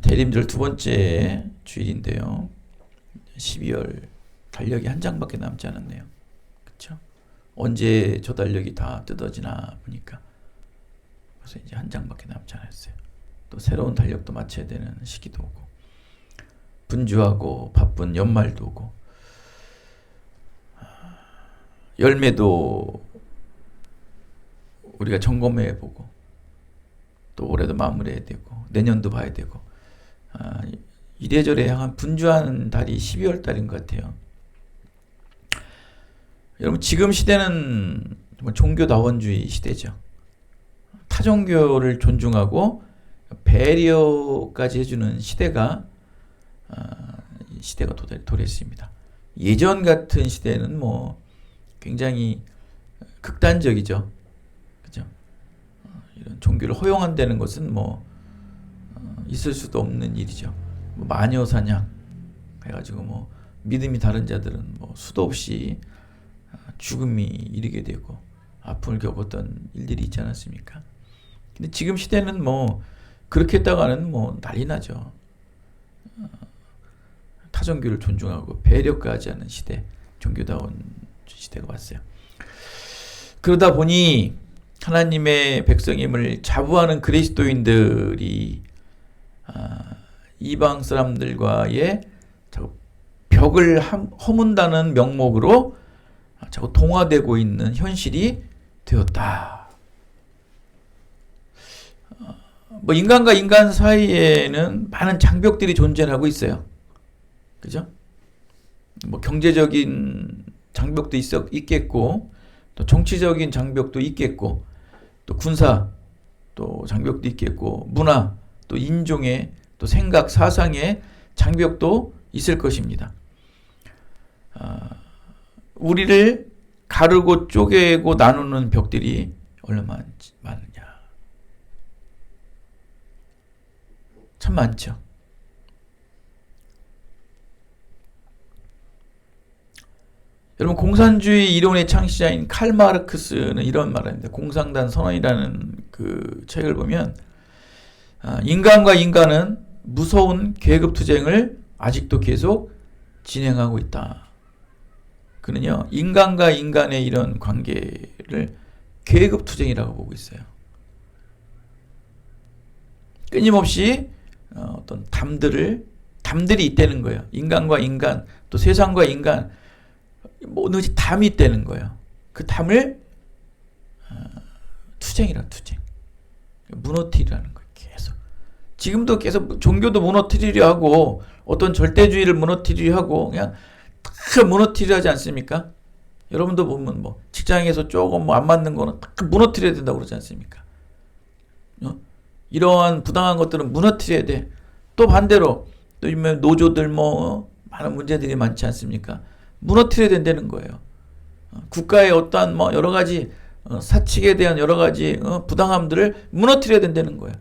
대림절 두 번째 주일인데요. 12월 달력이 한 장밖에 남지 않았네요. 그쵸? 언제 저 달력이 다 뜯어지나 보니까 그래서 이제 한 장밖에 남지 않았어요. 또 새로운 달력도 맞춰야 되는 시기도 오고 분주하고 바쁜 연말도 오고 열매도 우리가 점검해 보고 또 올해도 마무리해야 되고 내년도 봐야 되고 이래저래 향한 분주한 달이 12월 달인 것 같아요. 여러분 지금 시대는 정말 종교다원주의 시대죠. 타종교를 존중하고 배려까지 해주는 시대가 도래했습니다. 예전 같은 시대는 뭐 굉장히 극단적이죠. 그죠? 이런 종교를 허용한다는 것은 뭐 있을 수도 없는 일이죠. 뭐 마녀 사냥 해가지고 뭐 믿음이 다른 자들은 뭐 수도 없이 죽음이 이르게 되고 아픔을 겪었던 일들이 있지 않았습니까? 근데 지금 시대는 뭐 그렇게 했다가는 뭐 난리 나죠. 타종교를 존중하고 배려까지 하는 시대, 종교다운 시대가 왔어요. 그러다 보니 하나님의 백성임을 자부하는 그리스도인들이 이방 사람들과의 벽을 허문다는 명목으로 자꾸 동화되고 있는 현실이 되었다. 뭐 인간과 인간 사이에는 많은 장벽들이 존재하고 있어요. 그죠? 뭐 경제적인 장벽도 있겠고, 또 정치적인 장벽도 있겠고, 또 군사 또 장벽도 있겠고, 문화 또 인종의 또 생각 사상의 장벽도 있을 것입니다. 우리를 가르고 쪼개고 나누는 벽들이 얼마나 많으냐. 참 많죠. 여러분 공산주의 이론의 창시자인 칼 마르크스는 이런 말을 합니다. 공산당 선언이라는 그 책을 보면 인간과 인간은 무서운 계급투쟁을 아직도 계속 진행하고 있다. 그는요 인간과 인간의 이런 관계를 계급투쟁이라고 보고 있어요. 끊임없이 어떤 담들이 있다는 거예요. 인간과 인간 또 세상과 인간 모든 것이 담이 있다는 거예요. 그 담을 투쟁 무너뜨리라는 거예요. 계속 지금도 계속 종교도 무너뜨리려 하고 어떤 절대주의를 무너뜨리려 하고 그냥 다 무너뜨리려 하지 않습니까? 여러분도 보면 뭐 직장에서 조금 뭐 안 맞는 거는 다 무너뜨려야 된다고 그러지 않습니까? 이러한 부당한 것들은 무너뜨려야 돼. 또 반대로 또 노조들 뭐 많은 문제들이 많지 않습니까? 무너뜨려야 된다는 거예요. 국가의 어떠한 뭐 여러 가지 사칙에 대한 여러 가지 부당함들을 무너뜨려야 된다는 거예요.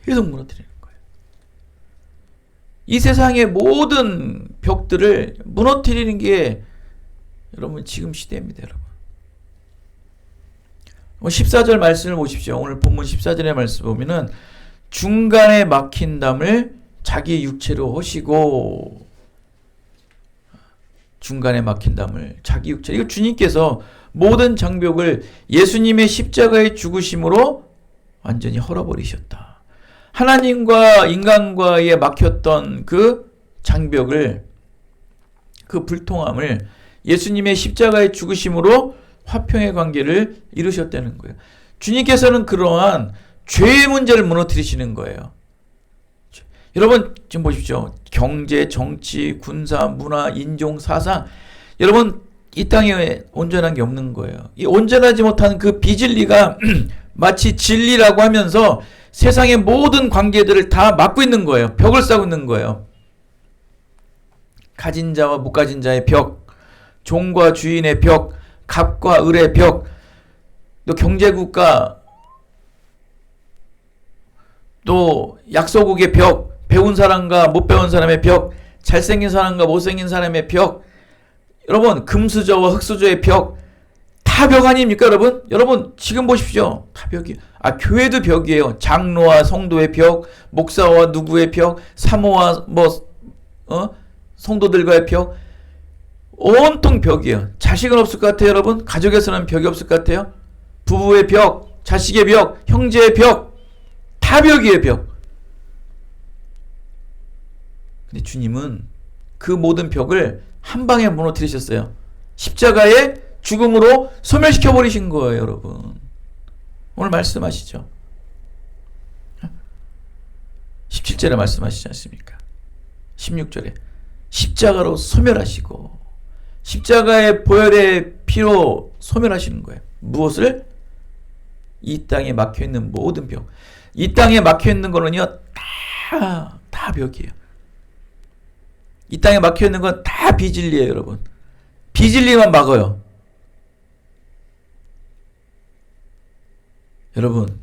계속 무너뜨리는 거예요. 이 세상의 모든 벽들을 무너뜨리는 게 여러분 지금 시대입니다. 여러분 14절 말씀을 보십시오. 오늘 본문 14절의 말씀 보면은 중간에 막힌 담을 자기 육체로 허시고 중간에 막힌 담을 자기 육체. 이거 주님께서 모든 장벽을 예수님의 십자가의 죽으심으로 완전히 헐어버리셨다. 하나님과 인간과의 막혔던 그 장벽을 그 불통함을 예수님의 십자가의 죽으심으로 화평의 관계를 이루셨다는 거예요. 주님께서는 그러한 죄의 문제를 무너뜨리시는 거예요. 여러분 지금 보십시오. 경제, 정치, 군사, 문화, 인종, 사상 여러분 이 땅에 온전한 게 없는 거예요. 이 온전하지 못한 그 비진리가 마치 진리라고 하면서 세상의 모든 관계들을 다 막고 있는 거예요. 벽을 쌓고 있는 거예요. 가진 자와 못 가진 자의 벽, 종과 주인의 벽, 갑과 을의 벽, 또 경제국가, 또 약소국의 벽, 배운 사람과 못 배운 사람의 벽, 잘생긴 사람과 못생긴 사람의 벽, 여러분 금수저와 흑수저의 벽 다 다 벽 아닙니까, 여러분? 여러분, 지금 보십시오. 다 벽이. 교회도 벽이에요. 장로와 성도의 벽, 목사와 누구의 벽, 사모와 성도들과의 벽. 온통 벽이에요. 자식은 없을 것 같아요, 여러분? 가족에서는 벽이 없을 것 같아요? 부부의 벽, 자식의 벽, 형제의 벽. 다 벽이에요, 벽. 근데 주님은 그 모든 벽을 한 방에 무너뜨리셨어요. 십자가의 죽음으로 소멸시켜 버리신 거예요, 여러분. 오늘 말씀하시죠. 17절에 말씀하시지 않습니까? 16절에 십자가로 소멸하시고 십자가의 보혈의 피로 소멸하시는 거예요. 무엇을? 이 땅에 막혀있는 모든 벽. 이 땅에 막혀있는 거는요, 다 벽이에요. 이 땅에 막혀있는 건 다 비진리예요, 여러분. 비진리만 막아요. 여러분,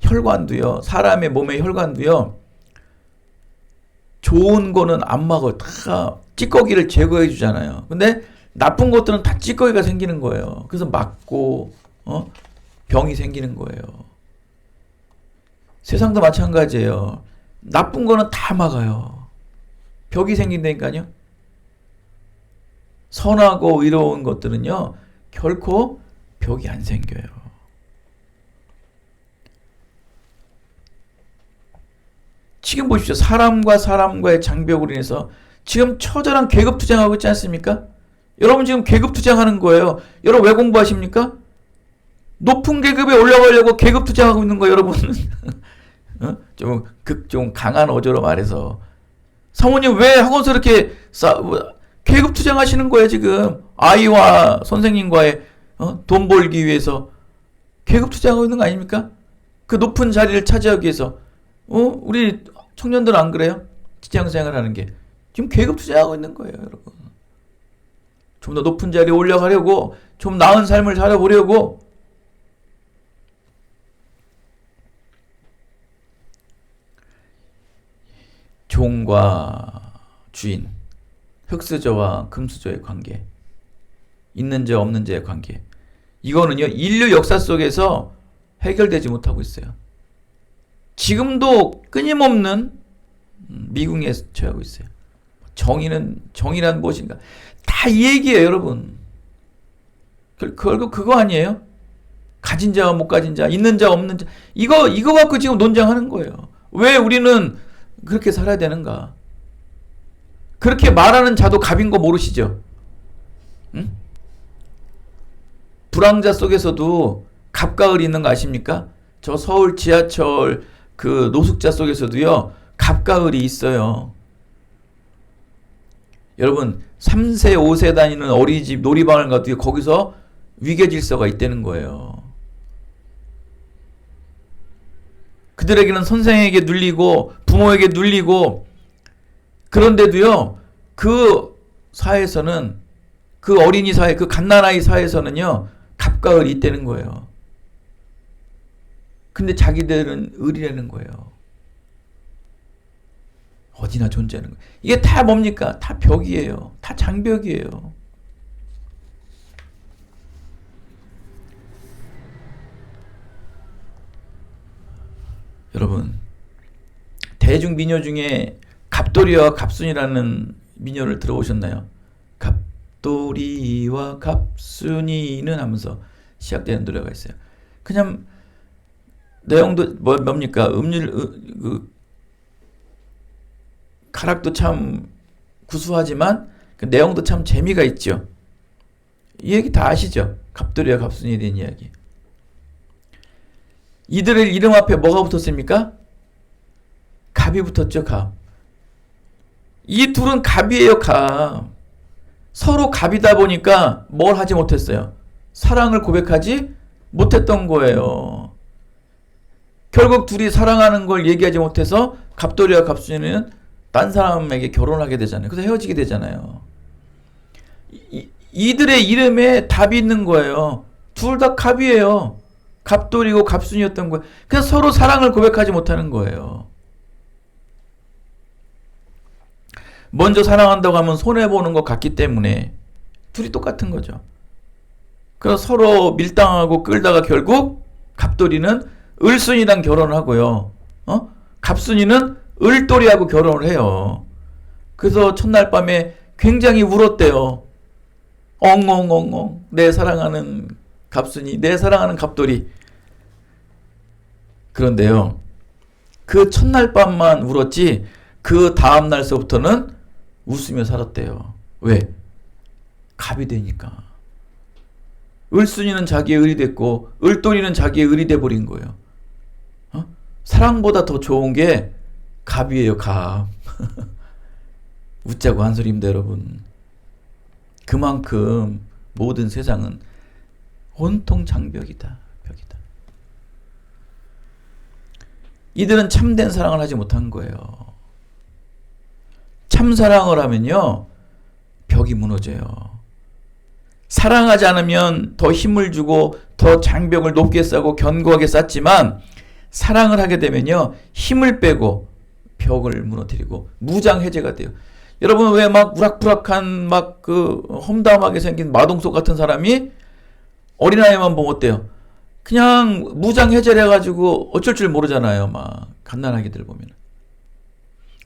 혈관도요, 사람의 몸의 혈관도요, 좋은 거는 안 막아요. 다 찌꺼기를 제거해 주잖아요. 근데 나쁜 것들은 다 찌꺼기가 생기는 거예요. 그래서 막고 병이 생기는 거예요. 세상도 마찬가지예요. 나쁜 거는 다 막아요. 벽이 생긴다니까요. 선하고 의로운 것들은요, 결코 벽이 안 생겨요. 지금 보십시오. 사람과 사람과의 장벽으로 인해서 지금 처절한 계급투쟁하고 있지 않습니까? 여러분 지금 계급투쟁하는 거예요. 여러분 왜 공부하십니까? 높은 계급에 올라가려고 계급투쟁하고 있는 거예요, 여러분은. 좀 강한 어조로 말해서. 사모님 왜 학원에서 이렇게 계급투쟁하시는 거예요, 지금. 아이와 선생님과의 돈 벌기 위해서 계급투쟁하고 있는 거 아닙니까? 그 높은 자리를 차지하기 위해서. 우리 청년들은 안 그래요? 직장생활 하는 게. 지금 계급투쟁하고 있는 거예요, 여러분. 좀 더 높은 자리에 올라가려고, 좀 나은 삶을 살아보려고. 종과 주인, 흙수저와 금수저의 관계, 있는 자 없는 자의 관계. 이거는요, 인류 역사 속에서 해결되지 못하고 있어요. 지금도 끊임없는 미궁에 처하고 있어요. 정의란 무엇인가? 다 이 얘기예요, 여러분. 결국 그거 아니에요? 가진 자와 못 가진 자, 있는 자 없는 자. 이거 갖고 지금 논쟁하는 거예요. 왜 우리는 그렇게 살아야 되는가? 그렇게 말하는 자도 갑인 거 모르시죠? 응? 불황자 속에서도 갑과 을이 있는 거 아십니까? 저 서울 지하철 그 노숙자 속에서도요, 갑과 을이 있어요. 여러분 3세 5세 다니는 어린이집 놀이방을 가도 거기서 위계 질서가 있다는 거예요. 그들에게는 선생에게 눌리고 부모에게 눌리고, 그런데도요 그 사회에서는, 그 어린이 사회, 그 갓난아이 사회에서는요 갑과 을이 있다는 거예요. 근데 자기들은 을이라는 거예요. 어디나 존재하는 거예요. 이게 다 뭡니까? 다 벽이에요. 다 장벽이에요. 여러분, 대중 민요 중에 갑돌이와 갑순이라는 민요를 들어보셨나요? 갑돌이와 갑순이는 하면서 시작되는 노래가 있어요. 그냥 내용도 뭡니까? 가락도 참 구수하지만 그 내용도 참 재미가 있죠. 이 얘기 다 아시죠? 갑돌이와 갑순이에 대한 이야기. 이들의 이름 앞에 뭐가 붙었습니까? 갑이 붙었죠, 갑. 이 둘은 갑이에요, 갑. 서로 갑이다 보니까 뭘 하지 못했어요? 사랑을 고백하지 못했던 거예요. 결국 둘이 사랑하는 걸 얘기하지 못해서 갑돌이와 갑순이는 딴 사람에게 결혼하게 되잖아요. 그래서 헤어지게 되잖아요. 이들의 이름에 답이 있는 거예요. 둘 다 갑이에요. 갑돌이고 갑순이었던 거예요. 그냥 서로 사랑을 고백하지 못하는 거예요. 먼저 사랑한다고 하면 손해보는 것 같기 때문에 둘이 똑같은 거죠. 그래서 서로 밀당하고 끌다가 결국 갑돌이는 을순이랑 결혼을 하고요. 갑순이는 을돌이하고 결혼을 해요. 그래서 첫날 밤에 굉장히 울었대요. 엉엉엉엉 내 사랑하는 갑순이, 내 사랑하는 갑돌이. 그런데요, 그 첫날 밤만 울었지 그 다음 날서부터는 웃으며 살았대요. 왜? 갑이 되니까. 을순이는 자기의 을이 됐고 을돌이는 자기의 을이 돼버린 거예요. 사랑보다 더 좋은 게 갑이에요. 갑. 웃자고 한 소리입니다, 여러분. 그만큼 모든 세상은 온통 장벽이다. 벽이다. 이들은 참된 사랑을 하지 못한 거예요. 참 사랑을 하면요, 벽이 무너져요. 사랑하지 않으면 더 힘을 주고 더 장벽을 높게 쌓고 견고하게 쌓지만, 사랑을 하게 되면요, 힘을 빼고 벽을 무너뜨리고 무장해제가 돼요. 여러분, 왜 막 우락부락한 막 그 험담하게 생긴 마동석 같은 사람이 어린아이만 보면 어때요? 그냥 무장해제를 해가지고 어쩔 줄 모르잖아요. 막 갓난아기들 보면.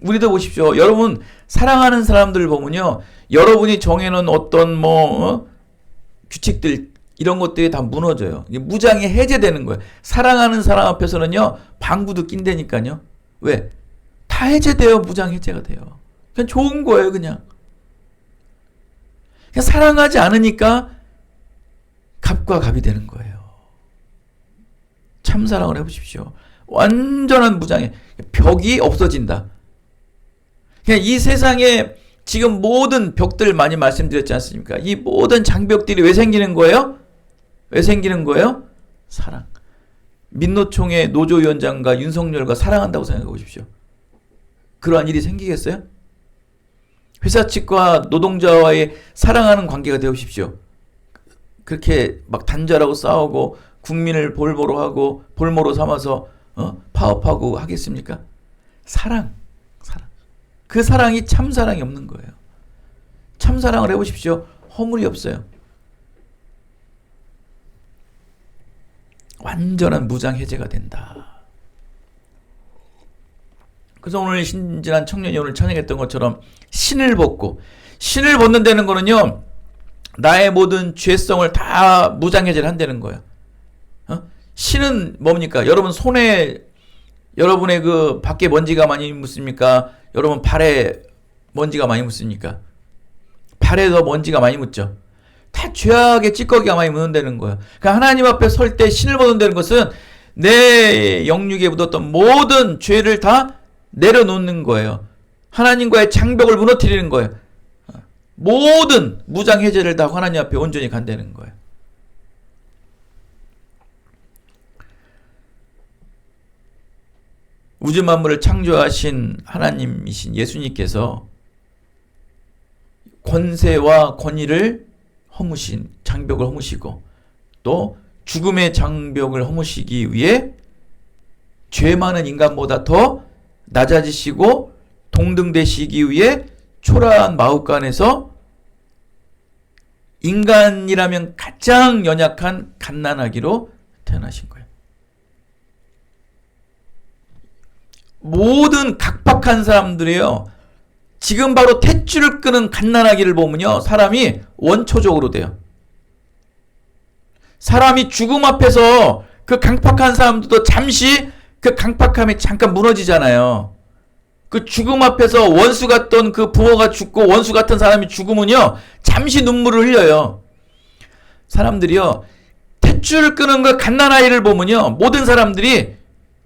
우리도 보십시오. 여러분, 사랑하는 사람들 보면요, 여러분이 정해놓은 어떤 규칙들, 이런 것들이 다 무너져요. 무장이 해제되는 거예요. 사랑하는 사람 앞에서는요, 방구도 낀다니까요. 왜? 다 해제돼요. 무장 해제가 돼요. 그냥 좋은 거예요. 그냥 사랑하지 않으니까 갑과 갑이 되는 거예요. 참사랑을 해보십시오. 완전한 무장에 벽이 없어진다. 그냥 이 세상에 지금 모든 벽들 많이 말씀드렸지 않습니까? 이 모든 장벽들이 왜 생기는 거예요? 왜 생기는 거예요? 사랑. 민노총의 노조위원장과 윤석열과 사랑한다고 생각해 보십시오. 그러한 일이 생기겠어요? 회사 측과 노동자와의 사랑하는 관계가 되십시오. 그렇게 막 단절하고 싸우고 국민을 볼모로 하고 볼모로 삼아서 파업하고 하겠습니까? 사랑. 그 사랑이 참 사랑이 없는 거예요. 참 사랑을 해보십시오. 허물이 없어요. 완전한 무장 해제가 된다. 그래서 오늘 신진한 청년이 오늘 찬양했던 것처럼 신을 벗고, 신을 벗는다는 거는요, 나의 모든 죄성을 다 무장 해제를 한다는 거예요. 신은 뭡니까? 여러분 손에, 여러분의 그 밖에 먼지가 많이 묻습니까? 여러분 발에 먼지가 많이 묻습니까? 발에 더 먼지가 많이 묻죠. 다 죄악의 찌꺼기가 많이 묻는다는 거예요. 그러니까 하나님 앞에 설 때 신을 벗는다는 것은 내 영육에 묻었던 모든 죄를 다 내려놓는 거예요. 하나님과의 장벽을 무너뜨리는 거예요. 모든 무장 해제를 다 하나님 앞에 온전히 간다는 거예요. 우주 만물을 창조하신 하나님이신 예수님께서 권세와 권위를 허무신 장벽을 허무시고, 또 죽음의 장벽을 허무시기 위해 죄 많은 인간보다 더 낮아지시고 동등되시기 위해 초라한 마हु간에서 인간이라면 가장 연약한 갓난아기로 태어나신 거예요. 모든 각박한 사람들이요, 지금 바로 탯줄을 끄는 갓난아기를 보면요, 사람이 원초적으로 돼요. 사람이 죽음 앞에서 그 강팍한 사람들도 잠시 그 강팍함이 잠깐 무너지잖아요. 그 죽음 앞에서 원수 같던 그 부모가 죽고 원수 같은 사람이 죽으면요, 잠시 눈물을 흘려요. 사람들이요, 탯줄을 끄는 그 갓난아이를 보면요, 모든 사람들이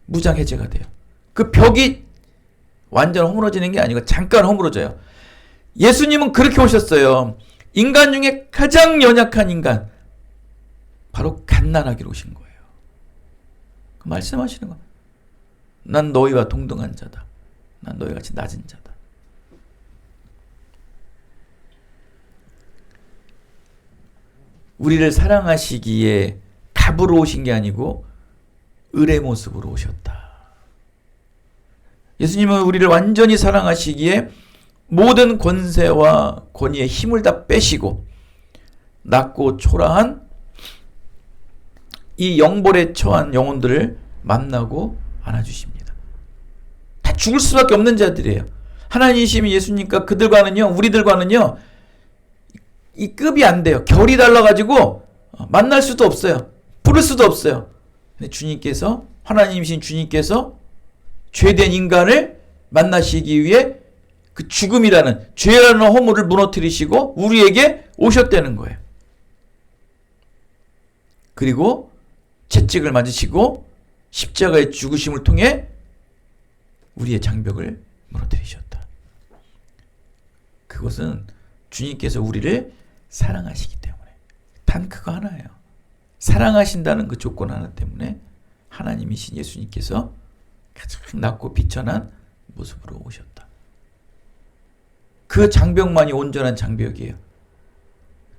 무장해제가 돼요. 그 벽이 완전 허물어지는 게 아니고 잠깐 허물어져요. 예수님은 그렇게 오셨어요. 인간 중에 가장 연약한 인간, 바로 갓난아기로 오신 거예요. 말씀하시는 거예요. 난 너희와 동등한 자다. 난 너희 같이 낮은 자다. 우리를 사랑하시기에 갑으로 오신 게 아니고 을의 모습으로 오셨다. 예수님은 우리를 완전히 사랑하시기에 모든 권세와 권위의 힘을 다 빼시고 낮고 초라한 이 영벌에 처한 영혼들을 만나고 안아주십니다. 다 죽을 수밖에 없는 자들이에요. 하나님이시면 예수님과 그들과는요, 우리들과는요, 이 급이 안 돼요. 결이 달라가지고 만날 수도 없어요. 부를 수도 없어요. 근데 주님께서, 하나님이신 주님께서 죄된 인간을 만나시기 위해 그 죽음이라는, 죄라는 허물을 무너뜨리시고 우리에게 오셨다는 거예요. 그리고 채찍을 맞으시고 십자가의 죽으심을 통해 우리의 장벽을 무너뜨리셨다. 그것은 주님께서 우리를 사랑하시기 때문에. 단 그거 하나예요. 사랑하신다는 그 조건 하나 때문에 하나님이신 예수님께서 가장 낮고 비천한 모습으로 오셨다. 그 장벽만이 온전한 장벽이에요.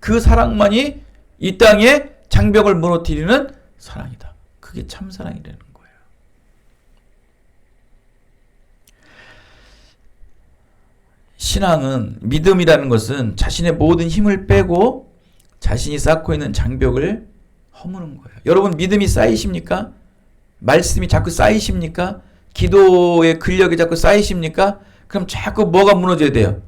그 사랑만이 이 땅에 장벽을 무너뜨리는 사랑이다. 그게 참 사랑이라는 거예요. 신앙은, 믿음이라는 것은 자신의 모든 힘을 빼고 자신이 쌓고 있는 장벽을 허무는 거예요. 여러분 믿음이 쌓이십니까? 말씀이 자꾸 쌓이십니까? 기도의 근력이 자꾸 쌓이십니까? 그럼 자꾸 뭐가 무너져야 돼요?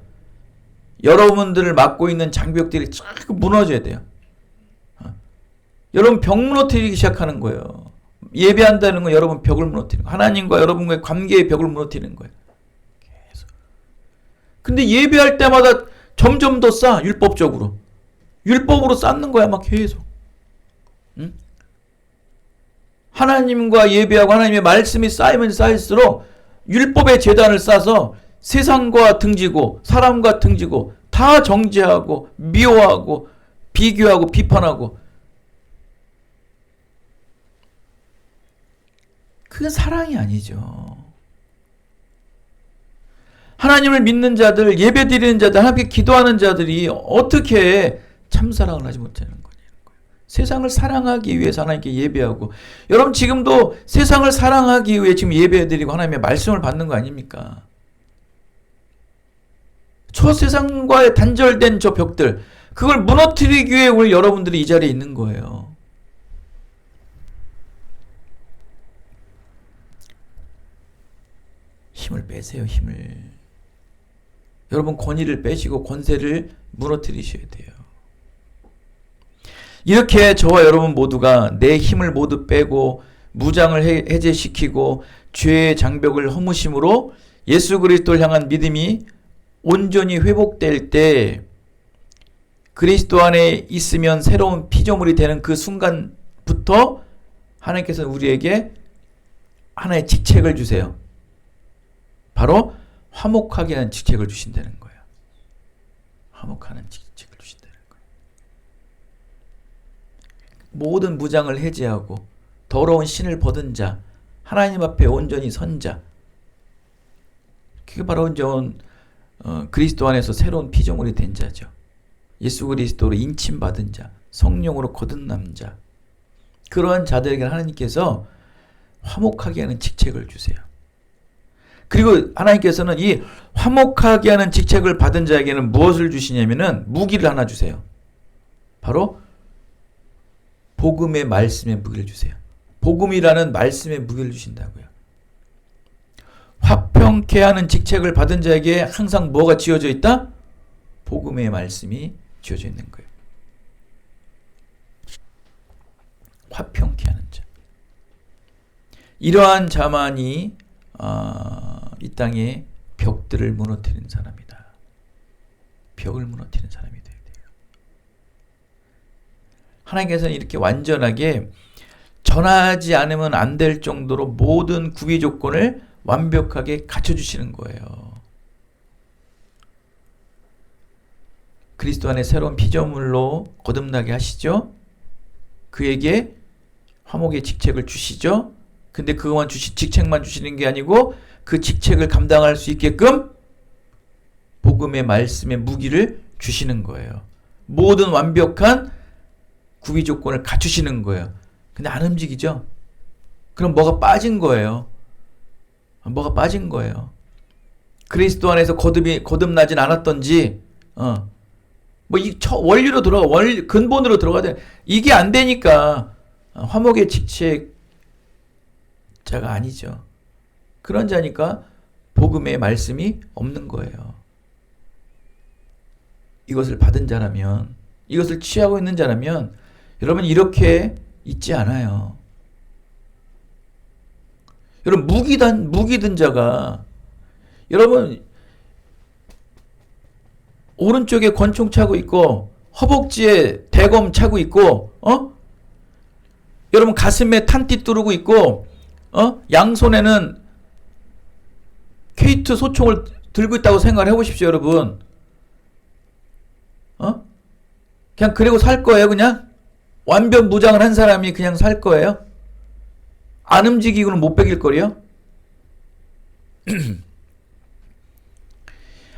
여러분들을 막고 있는 장벽들이 자꾸 무너져야 돼요. 여러분 벽 무너뜨리기 시작하는 거예요. 예배한다는 건 여러분 벽을 무너뜨리는 거예요. 하나님과 여러분과의 관계의 벽을 무너뜨리는 거예요. 계속. 근데 예배할 때마다 점점 더 쌓아. 율법적으로. 율법으로 쌓는 거야 막 계속. 응? 하나님과 예배하고 하나님의 말씀이 쌓이면 쌓일수록 율법의 재단을 쌓아서 세상과 등지고 사람과 등지고 다 정죄하고 미워하고 비교하고 비판하고, 그건 사랑이 아니죠. 하나님을 믿는 자들, 예배 드리는 자들, 하나님께 기도하는 자들이 어떻게 참사랑을 하지 못하는 거냐는 거예요. 세상을 사랑하기 위해서 하나님께 예배하고, 여러분 지금도 세상을 사랑하기 위해 지금 예배드리고 하나님의 말씀을 받는 거 아닙니까? 저 세상과의 단절된 저 벽들, 그걸 무너뜨리기 위해 오늘 여러분들이 이 자리에 있는 거예요. 힘을 빼세요, 힘을. 여러분 권위를 빼시고 권세를 무너뜨리셔야 돼요. 이렇게 저와 여러분 모두가 내 힘을 모두 빼고 무장을 해제시키고 죄의 장벽을 허무심으로 예수 그리스도를 향한 믿음이 온전히 회복될 때, 그리스도 안에 있으면 새로운 피조물이 되는 그 순간부터 하나님께서 우리에게 하나의 직책을 주세요. 바로 화목하게 하는 직책을 주신다는 거예요. 화목하는 직책을 주신다는 거예요. 모든 무장을 해제하고 더러운 신을 벗은 자, 하나님 앞에 온전히 선 자, 그게 바로 이제 그리스도 안에서 새로운 피조물이 된 자죠. 예수 그리스도로 인침받은 자, 성령으로 거듭난 자, 그러한 자들에게 하나님께서 화목하게 하는 직책을 주세요. 그리고 하나님께서는 이 화목하게 하는 직책을 받은 자에게는 무엇을 주시냐면은 무기를 하나 주세요. 바로 복음의 말씀의 무기를 주세요. 복음이라는 말씀의 무기를 주신다고요. 화평케 하는 직책을 받은 자에게 항상 뭐가 지어져 있다? 복음의 말씀이 지어져 있는 거예요. 화평케 하는 자. 이러한 자만이 이 땅의 벽들을 무너뜨리는 사람이다. 벽을 무너뜨리는 사람이 돼야 돼요. 하나님께서는 이렇게 완전하게 전하지 않으면 안 될 정도로 모든 구비 조건을 완벽하게 갖춰주시는 거예요. 그리스도 안에 새로운 피조물로 거듭나게 하시죠. 그에게 화목의 직책을 주시죠. 근데 그것만 직책만 주시는 게 아니고 그 직책을 감당할 수 있게끔 복음의 말씀의 무기를 주시는 거예요. 모든 완벽한 구비 조건을 갖추시는 거예요. 근데 안 움직이죠? 그럼 뭐가 빠진 거예요. 뭐가 빠진 거예요. 그리스도 안에서 거듭나진 않았던지, 원리로 들어가, 근본으로 들어가야 돼. 이게 안 되니까 화목의 직책자가 아니죠. 그런 자니까 복음의 말씀이 없는 거예요. 이것을 받은 자라면, 이것을 취하고 있는 자라면 여러분 이렇게 있지 않아요. 여러분 무기 든 자가 여러분 오른쪽에 권총 차고 있고 허벅지에 대검 차고 있고 여러분 가슴에 탄띠 뚜르고 있고 양손에는 K2 소총을 들고 있다고 생각을 해보십시오, 여러분. 그냥 그리고 살 거예요, 그냥? 완전 무장을 한 사람이 그냥 살 거예요? 안 움직이고는 못 베길 거리요?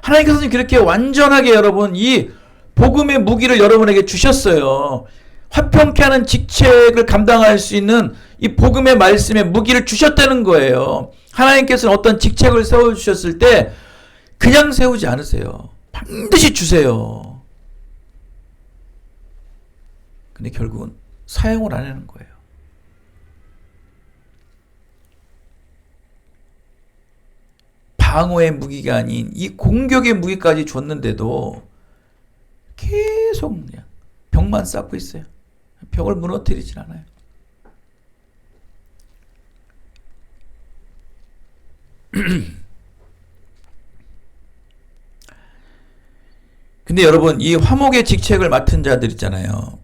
하나님께서는 그렇게 완전하게 여러분 이 복음의 무기를 여러분에게 주셨어요. 화평케 하는 직책을 감당할 수 있는 이 복음의 말씀의 무기를 주셨다는 거예요. 하나님께서는 어떤 직책을 세워주셨을 때 그냥 세우지 않으세요. 반드시 주세요. 근데 결국은 사용을 안 하는 거예요. 방어의 무기가 아닌 이 공격의 무기까지 줬는데도 계속 그냥 벽만 쌓고 있어요. 벽을 무너뜨리진 않아요. 근데 여러분 이 화목의 직책을 맡은 자들 있잖아요.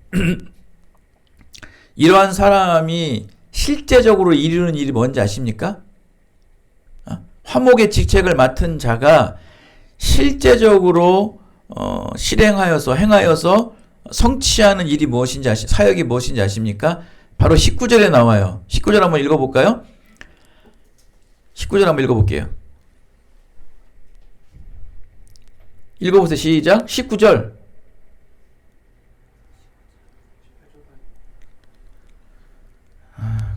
이러한 사람이 실제적으로 이루는 일이 뭔지 아십니까? 화목의 직책을 맡은 자가 실제적으로 실행하여서 행하여서 성취하는 일이 무엇인지 사역이 무엇인지 아십니까? 바로 19절에 나와요. 19절 한번 읽어볼까요? 19절 한번 읽어볼게요. 읽어보세요. 시작. 19절.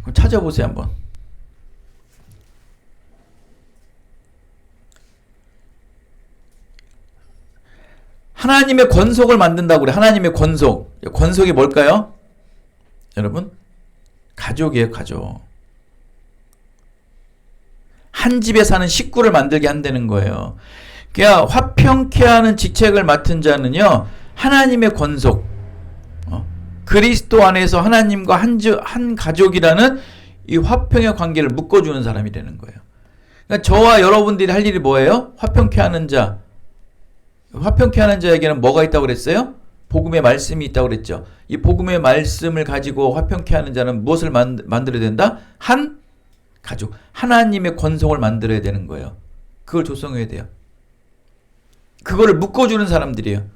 그럼 찾아보세요 한번. 하나님의 권속을 만든다고 그래. 하나님의 권속. 권속이 뭘까요? 여러분? 가족이에요, 가족. 한 집에 사는 식구를 만들게 한다는 거예요. 그러니까 화평케 하는 직책을 맡은 자는요, 하나님의 권속, 그리스도 안에서 하나님과 한 가족이라는 이 화평의 관계를 묶어주는 사람이 되는 거예요. 그러니까 저와 여러분들이 할 일이 뭐예요? 화평케 하는 자. 화평케 하는 자에게는 뭐가 있다고 그랬어요? 복음의 말씀이 있다고 그랬죠. 이 복음의 말씀을 가지고 화평케 하는 자는 무엇을 만들어야 된다? 한 가족, 하나님의 권속을 만들어야 되는 거예요. 그걸 조성해야 돼요. 그거를 묶어주는 사람들이에요.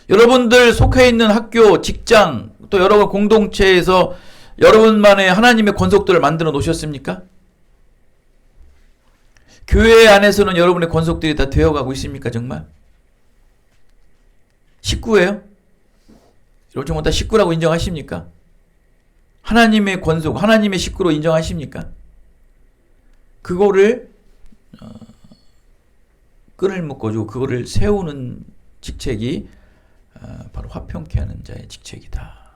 여러분들 속해 있는 학교, 직장, 또 여러 공동체에서 여러분만의 하나님의 권속들을 만들어 놓으셨습니까? 교회 안에서는 여러분의 권속들이 다 되어가고 있습니까, 정말? 식구예요? 여러분 다 식구라고 인정하십니까? 하나님의 권속, 하나님의 식구로 인정하십니까? 그거를 끈을 묶어주고 그거를 세우는 직책이 바로 화평케 하는 자의 직책이다.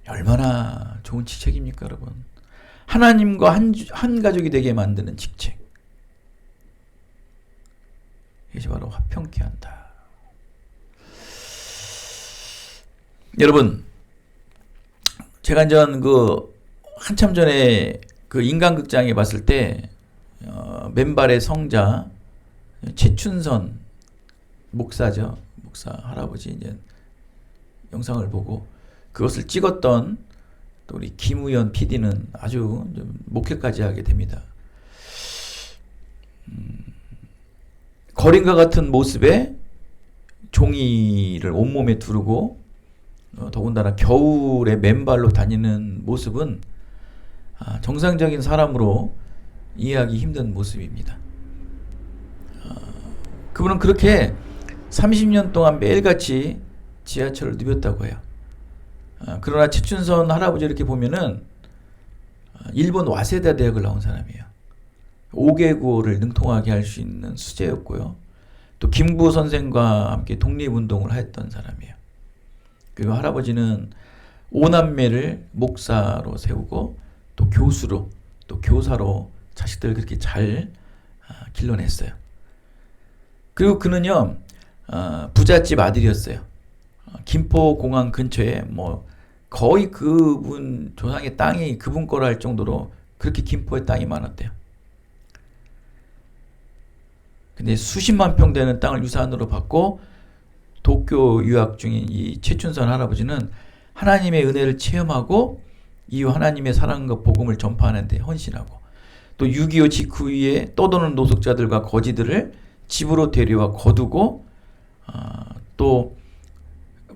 얼마나 좋은 직책입니까, 여러분? 하나님과 한 가족이 되게 만드는 직책. 이것이 바로 화평케 한다. 여러분, 제가 한참 전에 그 인간극장에 봤을 때 맨발의 성자 최춘선 목사죠. 목사 할아버지 이제 영상을 보고 그것을 찍었던 또 우리 김우연 PD는 아주 목회까지 하게 됩니다. 거린과 같은 모습에 종이를 온몸에 두르고 더군다나 겨울에 맨발로 다니는 모습은 정상적인 사람으로 이해하기 힘든 모습입니다. 그분은 그렇게 30년 동안 매일같이 지하철을 누볐다고 해요. 그러나 최춘선 할아버지 이렇게 보면은 일본 와세다 대학을 나온 사람이에요. 5개국어를 능통하게 할 수 있는 수재였고요. 또 김구 선생과 함께 독립운동을 했던 사람이에요. 그리고 할아버지는 5남매를 목사로 세우고 또 교수로 또 교사로 자식들을 그렇게 잘 길러냈어요. 그리고 그는요 부잣집 아들이었어요. 김포공항 근처에 뭐 거의 그분 조상의 땅이 그분 거라 할 정도로 그렇게 김포에 땅이 많았대요. 근데 수십만 평 되는 땅을 유산으로 받고 도쿄 유학 중인 이 최춘선 할아버지는 하나님의 은혜를 체험하고 이후 하나님의 사랑과 복음을 전파하는 데 헌신하고 또 6.25 직후에 떠도는 노숙자들과 거지들을 집으로 데려와 거두고 또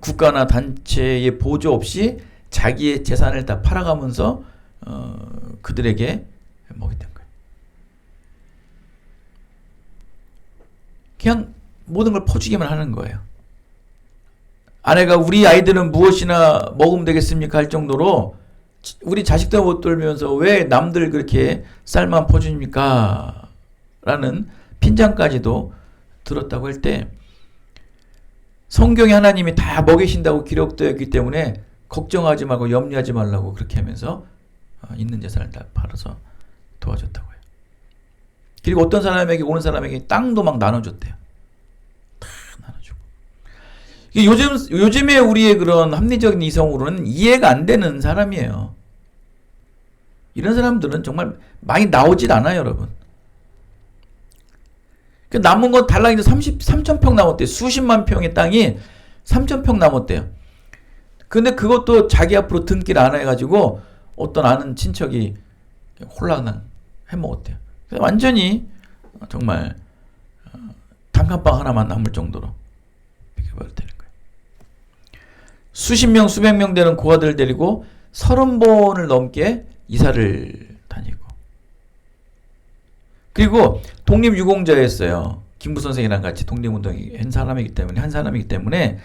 국가나 단체의 보조 없이 자기의 재산을 다 팔아가면서 그들에게 먹였던 거예요. 그냥 모든 걸 퍼주기만 하는 거예요. 아내가 우리 아이들은 무엇이나 먹으면 되겠습니까 할 정도로 우리 자식도 못 돌면서 왜 남들 그렇게 쌀만 퍼줍니까? 라는 핀잔까지도 들었다고 할 때 성경에 하나님이 다 먹이신다고 기록되어 있기 때문에 걱정하지 말고 염려하지 말라고 그렇게 하면서 있는 재산을 다 팔아서 도와줬다고 해요. 그리고 어떤 사람에게 오는 사람에게 땅도 막 나눠줬대요. 다 나눠주고. 요즘에 우리의 그런 합리적인 이성으로는 이해가 안 되는 사람이에요. 이런 사람들은 정말 많이 나오질 않아요, 여러분. 그 남은 건 달랑이도 3,000평 남았대요. 수십만 평의 땅이 3,000평 남았대요. 근데 그것도 자기 앞으로 등기를 안 해가지고 어떤 아는 친척이 홀랑 해먹었대요. 완전히 정말 단칸방 하나만 남을 정도로 비켜버려야 되는 거예요. 수십 명, 수백 명 되는 고아들을 데리고 30번을 넘게 이사를 다니고 그리고 독립유공자였어요. 김구 선생이랑 같이 독립운동이 한 사람이기 때문에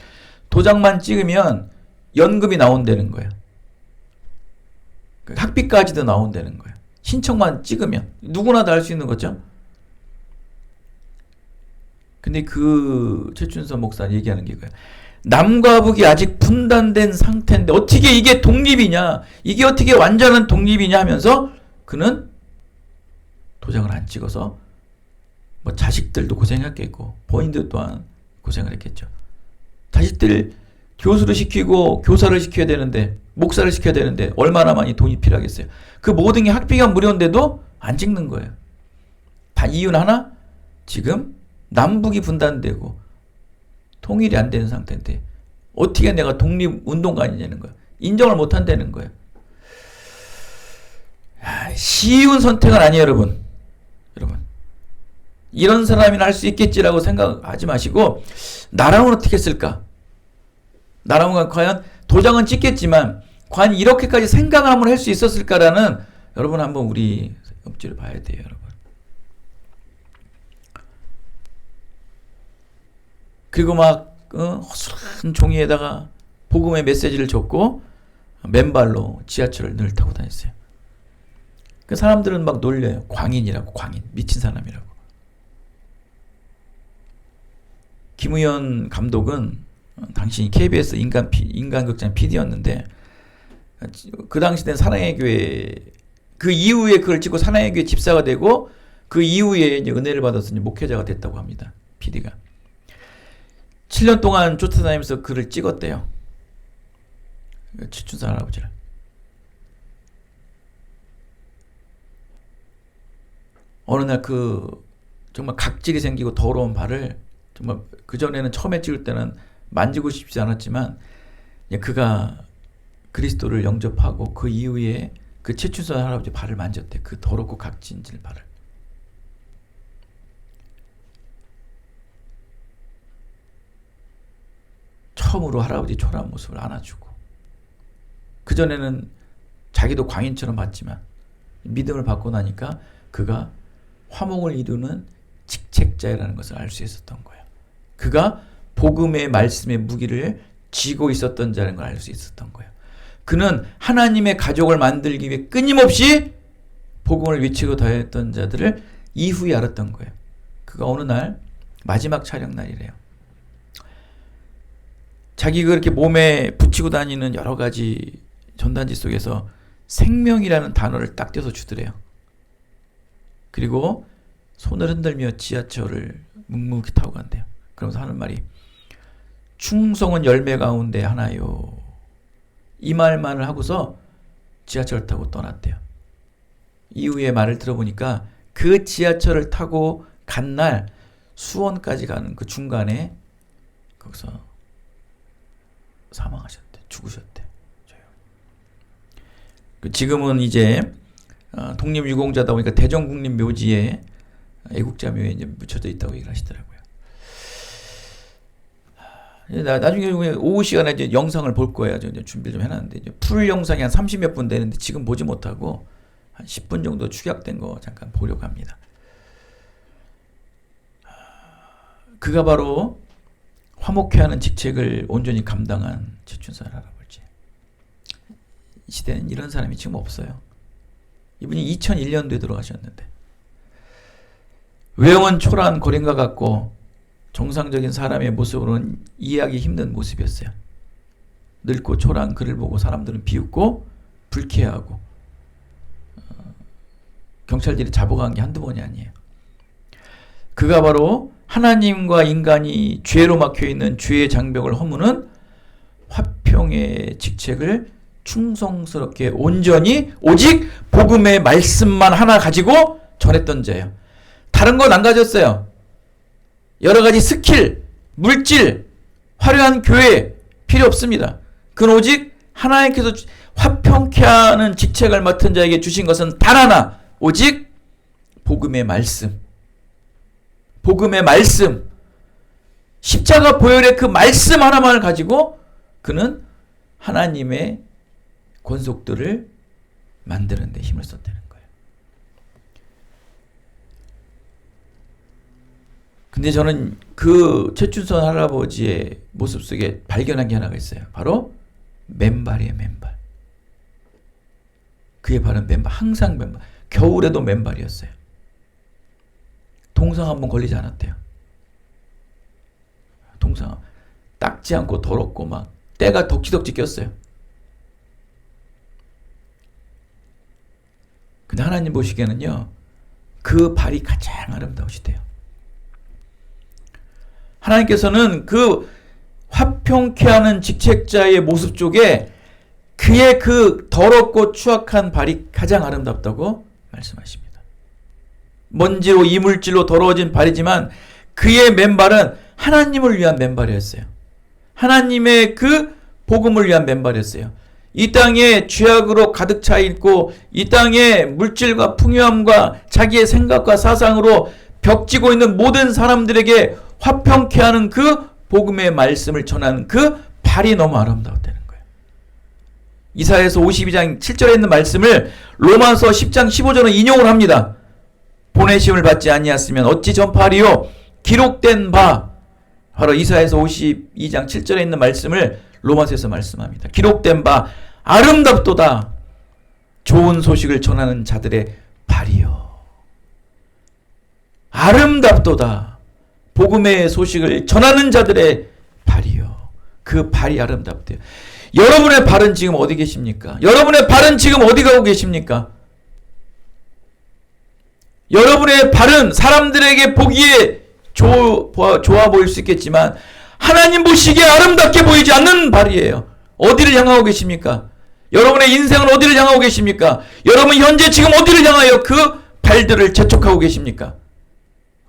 도장만 찍으면 연금이 나온다는 거예요. 학비까지도 나온다는 거예요. 신청만 찍으면 누구나 다 할 수 있는 거죠. 근데 그 최춘선 목사 얘기하는 게 이거예요. 남과 북이 아직 분단된 상태인데 어떻게 이게 독립이냐, 이게 어떻게 완전한 독립이냐 하면서 그는 도장을 안 찍어서 뭐 자식들도 고생했겠고 본인들 또한 고생을 했겠죠. 자식들 교수를 시키고 교사를 시켜야 되는데 목사를 시켜야 되는데 얼마나 많이 돈이 필요하겠어요. 그 모든 게 학비가 무료인데도 안 찍는 거예요. 다 이유는 하나, 지금 남북이 분단되고 통일이 안 되는 상태인데 어떻게 내가 독립운동가냐는 거예요. 인정을 못 한다는 거예요. 쉬운 선택은 아니에요, 여러분. 이런 사람이나 할 수 있겠지라고 생각하지 마시고 나라면 어떻게 했을까? 나라면 과연 도장은 찍겠지만 과연 이렇게까지 생각을 한번 할 수 있었을까라는 여러분 한번 우리 업지를 봐야 돼요, 여러분. 그리고 막 허술한 종이에다가 복음의 메시지를 적고 맨발로 지하철을 늘 타고 다녔어요. 그 사람들은 막 놀려요. 광인이라고, 광인, 미친 사람이라고. 김우현 감독은 당시 KBS 인간극장 PD였는데 그 당시 된 사랑의 교회 그 이후에 그걸 찍고 사랑의 교회 집사가 되고 그 이후에 이제 은혜를 받아서 이제 목회자가 됐다고 합니다. PD가 7년 동안 쫓아다니면서 그를 찍었대요. 최춘선 할아버지를. 어느 날 그 정말 각질이 생기고 더러운 발을 정말 그전에는 처음에 찍을 때는 만지고 싶지 않았지만 그가 그리스도를 영접하고 그 이후에 그 최춘선 할아버지 발을 만졌대. 그 더럽고 각질진 발을. 처음으로 할아버지 초라한 모습을 안아주고 그전에는 자기도 광인처럼 봤지만 믿음을 받고 나니까 그가 화목을 이루는 직책자라는 것을 알 수 있었던 거예요. 그가 복음의 말씀의 무기를 쥐고 있었던 자라는 걸 알 수 있었던 거예요. 그는 하나님의 가족을 만들기 위해 끊임없이 복음을 외치고 다녔던 자들을 이후에 알았던 거예요. 그가 어느 날 마지막 촬영 날이래요. 자기가 그렇게 몸에 붙이고 다니는 여러 가지 전단지 속에서 생명이라는 단어를 딱 떼서 주더래요. 그리고 손을 흔들며 지하철을 묵묵히 타고 간대요. 그러면서 하는 말이 충성은 열매 가운데 하나요. 이 말만을 하고서 지하철을 타고 떠났대요. 이후에 말을 들어보니까 그 지하철을 타고 간 날 수원까지 가는 그 중간에 거기서 사망하셨대. 죽으셨대. 지금은 이제 독립유공자다 보니까 대전국립묘지에 애국자묘에 이제 묻혀져 있다고 얘기를 하시더라고요. 나중에 오후 시간에 이제 영상을 볼 거예요. 이제 준비를 좀 해놨는데 이제 풀 영상이 한 30몇 분 되는데 지금 보지 못하고 한 10분 정도 축약된 거 잠깐 보려고 합니다. 그가 바로 화목회하는 직책을 온전히 감당한 최춘선 할아버지. 이 시대는 이런 사람이 지금 없어요. 이분이 2001년도에 돌아가셨는데 외형은 초라한 고랭과 같고 정상적인 사람의 모습으로는 이해하기 힘든 모습이었어요. 늙고 초라한 그를 보고 사람들은 비웃고 불쾌해하고 경찰들이 잡아간 게 한두 번이 아니에요. 그가 바로 하나님과 인간이 죄로 막혀있는 죄의 장벽을 허무는 화평의 직책을 충성스럽게 온전히 오직 복음의 말씀만 하나 가지고 전했던 자예요. 다른 건 안 가졌어요. 여러 가지 스킬, 물질, 화려한 교회 필요 없습니다. 그건 오직 하나님께서 화평케 하는 직책을 맡은 자에게 주신 것은 단 하나, 오직 복음의 말씀. 복음의 말씀. 십자가 보혈의 그 말씀 하나만을 가지고 그는 하나님의 권속들을 만드는 데 힘을 썼다는 거예요. 근데 저는 그 최춘선 할아버지의 모습 속에 발견한 게 하나가 있어요. 바로 맨발이에요. 맨발. 그의 발은 맨발. 항상 맨발. 겨울에도 맨발이었어요. 동상 한번 걸리지 않았대요. 동상 닦지 않고 더럽고 막 때가 덕지덕지 꼈어요. 근데 하나님 보시기에는요, 그 발이 가장 아름다우시대요. 하나님께서는 그 화평케 하는 직책자의 모습 쪽에 그의 그 더럽고 추악한 발이 가장 아름답다고 말씀하십니다. 먼지로 이물질로 더러워진 발이지만 그의 맨발은 하나님을 위한 맨발이었어요. 하나님의 그 복음을 위한 맨발이었어요. 이 땅에 죄악으로 가득 차 있고 이 땅에 물질과 풍요함과 자기의 생각과 사상으로 벽지고 있는 모든 사람들에게 화평케 하는 그 복음의 말씀을 전하는 그 발이 너무 아름다웠다는 거예요. 이사야서 52장 7절에 있는 말씀을 로마서 10장 15절은 인용을 합니다. 보내심을 받지 아니하였으면 어찌 전파하리요? 기록된 바. 바로 이사야서 52장 7절에 있는 말씀을 로마서에서 말씀합니다. 기록된 바 아름답도다. 좋은 소식을 전하는 자들의 발이요. 아름답도다. 복음의 소식을 전하는 자들의 발이요. 그 발이 아름답대요. 여러분의 발은 지금 어디 계십니까? 여러분의 발은 지금 어디 가고 계십니까? 여러분의 발은 사람들에게 보기에 좋아 보일 수 있겠지만 하나님 보시기에 아름답게 보이지 않는 발이에요. 어디를 향하고 계십니까? 여러분의 인생은 어디를 향하고 계십니까? 여러분 현재 지금 어디를 향하여 그 발들을 재촉하고 계십니까?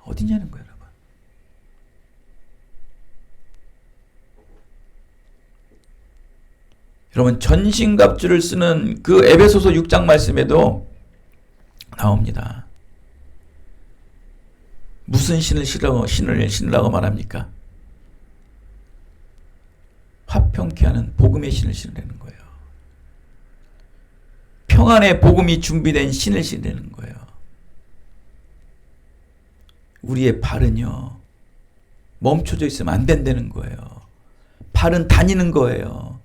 어디냐는 거예요, 여러분. 여러분 전신갑주를 쓰는 그 에베소서 6장 말씀에도 나옵니다. 무슨 신을 신으라고 말합니까? 화평케 하는 복음의 신을 신으라는 거예요. 평안의 복음이 준비된 신을 신으라는 거예요. 우리의 발은요, 멈춰져 있으면 안 된다는 거예요. 발은 다니는 거예요.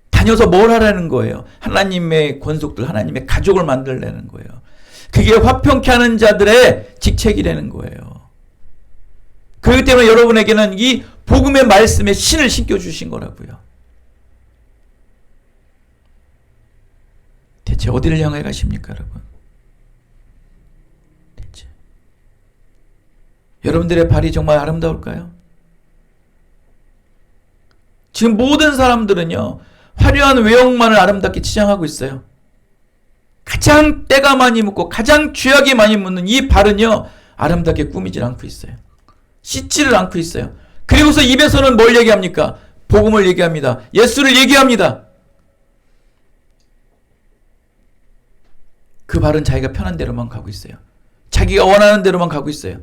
다녀서 뭘 하라는 거예요? 하나님의 권속들, 하나님의 가족을 만들려는 거예요. 그게 화평케 하는 자들의 직책이라는 거예요. 그렇기 때문에 여러분에게는 이 복음의 말씀에 신을 신겨주신 거라고요. 대체 어디를 향해 가십니까, 여러분? 대체 여러분들의 발이 정말 아름다울까요? 지금 모든 사람들은요, 화려한 외형만을 아름답게 치장하고 있어요. 가장 때가 많이 묻고 가장 죄악이 많이 묻는 이 발은요, 아름답게 꾸미질 않고 있어요. 씻지를 않고 있어요. 그리고서 입에서는 뭘 얘기합니까? 복음을 얘기합니다. 예수를 얘기합니다. 그 발은 자기가 편한 대로만 가고 있어요. 자기가 원하는 대로만 가고 있어요.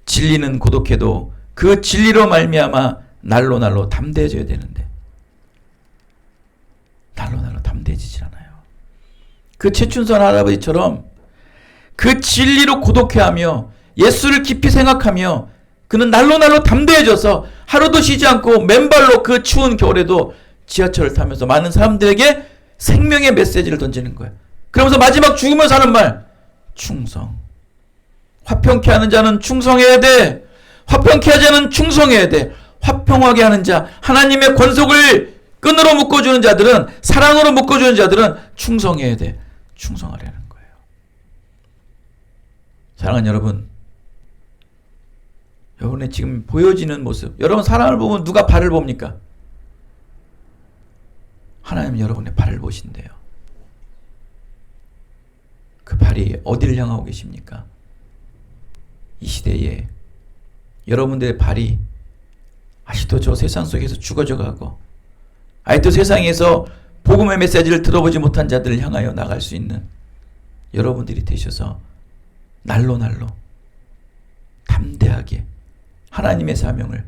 진리는 고독해도 그 진리로 말미암아 날로 담대해져야 되는데 날로 담대해지질 않아요. 그 최춘선 할아버지처럼 그 진리로 고독해하며 예수를 깊이 생각하며 그는 날로 담대해져서 하루도 쉬지 않고 맨발로 그 추운 겨울에도 지하철을 타면서 많은 사람들에게 생명의 메시지를 던지는 거예요. 그러면서 마지막 죽으면서 하는 말, 충성. 화평케 하는 자는 충성해야 돼. 화평케 하는 자는 충성해야 돼. 화평하게 하는 자, 하나님의 권속을 끈으로 묶어주는 자들은, 사랑으로 묶어주는 자들은 충성해야 돼. 충성하려는 거예요. 사랑하는 여러분, 여러분의 지금 보여지는 모습, 여러분 사람을 보면 누가 발을 봅니까? 하나님 여러분의 발을 보신대요. 그 발이 어디를 향하고 계십니까? 이 시대에 여러분들의 발이 아직도 저 세상 속에서 죽어져 가고 아직도 세상에서 복음의 메시지를 들어보지 못한 자들을 향하여 나갈 수 있는 여러분들이 되셔서 날로 담대하게 하나님의 사명을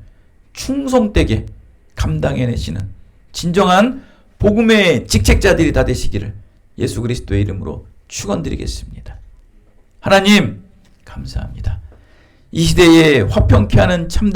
충성되게 감당해내시는 진정한 복음의 직책자들이 다 되시기를 예수 그리스도의 이름으로 축원드리겠습니다. 하나님 감사합니다. 이 시대에 화평케 하는 참된